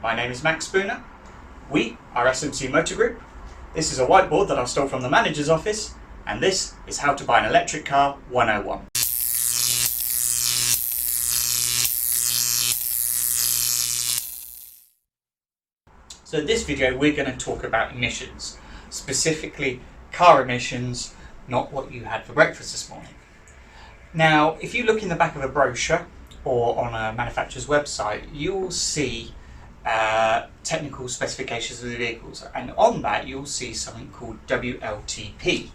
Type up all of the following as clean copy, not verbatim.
My name is Max Spooner. We are SMC Motor Group. This is a whiteboard that I stole from the manager's office, and this is how to buy an electric car 101. So in this video we're going to talk about emissions, specifically car emissions, not what you had for breakfast this morning. Now, if you look in the back of a brochure or on a manufacturer's website, you'll see technical specifications of the vehicles, and on that you'll see something called WLTP,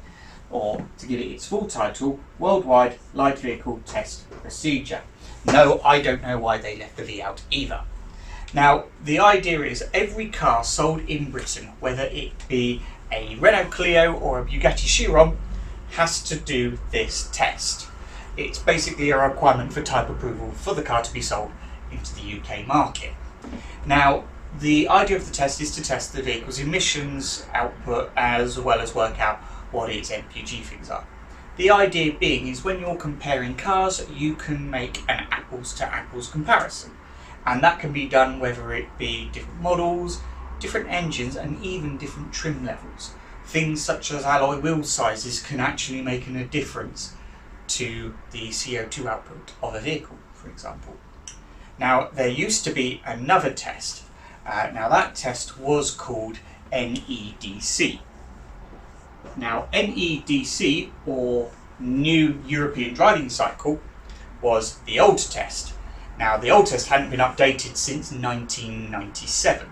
or to give it its full title, Worldwide Light Vehicle Test Procedure. No, I don't know why they left the V out either. Now, the idea is every car sold in Britain, whether it be a Renault Clio or a Bugatti Chiron, has to do this test. It's basically a requirement for type approval for the car to be sold into the UK market. Now, the idea of the test is to test the vehicle's emissions output as well as work out what its MPG figures are. The idea being is when you're comparing cars, you can make an apples to apples comparison. And that can be done whether it be different models, different engines, and even different trim levels. Things such as alloy wheel sizes can actually make a difference to the CO2 output of a vehicle, for example. Now, there used to be another test. Now, that test was called NEDC. Now, NEDC, or New European Driving Cycle, was the old test. Now, the old test hadn't been updated since 1997,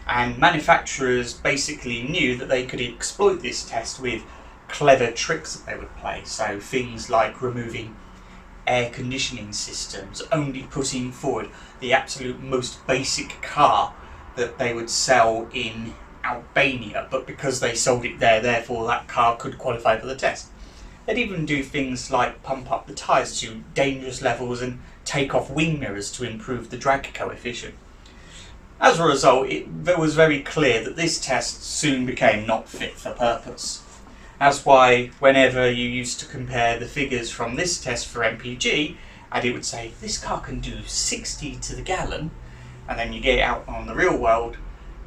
and manufacturers basically knew that they could exploit this test with clever tricks that they would play. So things like removing air conditioning systems, only putting forward the absolute most basic car that they would sell in Albania, but because they sold it there, therefore that car could qualify for the test. They'd even do things like pump up the tyres to dangerous levels and take off wing mirrors to improve the drag coefficient. As a result, it was very clear that this test soon became not fit for purpose. That's why whenever you used to compare the figures from this test for MPG, and it would say, this car can do 60 to the gallon, and then you get it out on the real world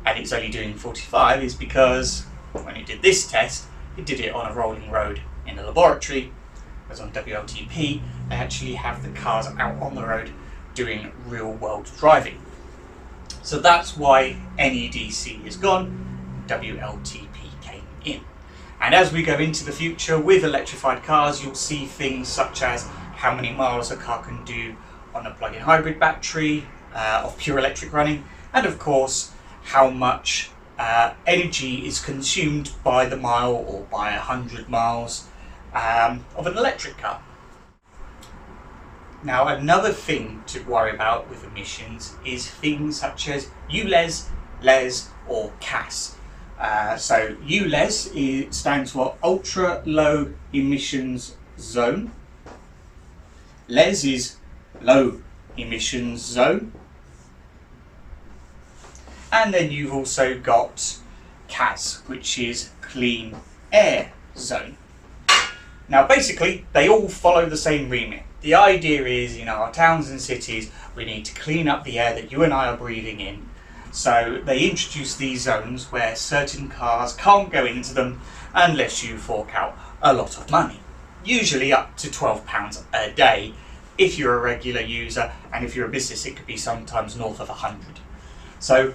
and it's only doing 45, is because when it did this test, it did it on a rolling road in a laboratory, whereas on WLTP, they actually have the cars out on the road doing real world driving. So that's why NEDC is gone, WLTP came in. And as we go into the future with electrified cars, you'll see things such as how many miles a car can do on a plug-in hybrid battery of pure electric running, and of course how much energy is consumed by the mile or by 100 miles of an electric car. Now, another thing to worry about with emissions is things such as ULEZ, LEZ or CAS. So ULEZ stands for Ultra Low Emissions Zone. LEZ is Low Emissions Zone. And then you've also got CAS, which is Clean Air Zone. Now, basically, they all follow the same remit. The idea is, in our towns and cities, we need to clean up the air that you and I are breathing in. So they introduce these zones where certain cars can't go into them unless you fork out a lot of money. Usually up to £12 a day if you're a regular user, and if you're a business it could be sometimes north of 100. So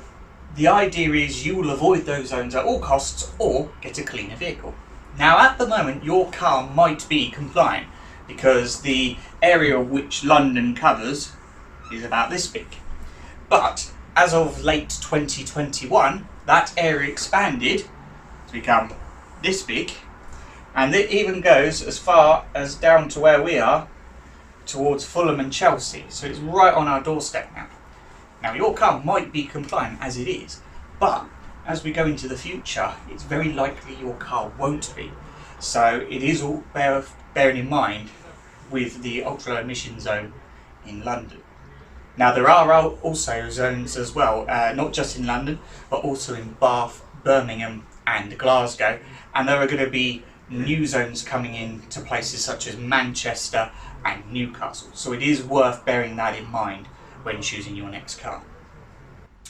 the idea is you will avoid those zones at all costs or get a cleaner vehicle. Now, at the moment your car might be compliant because the area which London covers is about this big. But as of late 2021, that area expanded to become this big, and it even goes as far as down to where we are, towards Fulham and Chelsea. So it's right on our doorstep now. Now, your car might be compliant as it is, but as we go into the future, it's very likely your car won't be. So it is all bearing in mind with the ultra low emission zone in London. Now, there are also zones as well, not just in London, but also in Bath, Birmingham and Glasgow. And there are going to be new zones coming in to places such as Manchester and Newcastle. So it is worth bearing that in mind when choosing your next car.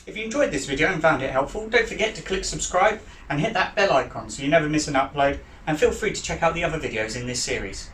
If you enjoyed this video and found it helpful, don't forget to click subscribe and hit that bell icon so you never miss an upload, and feel free to check out the other videos in this series.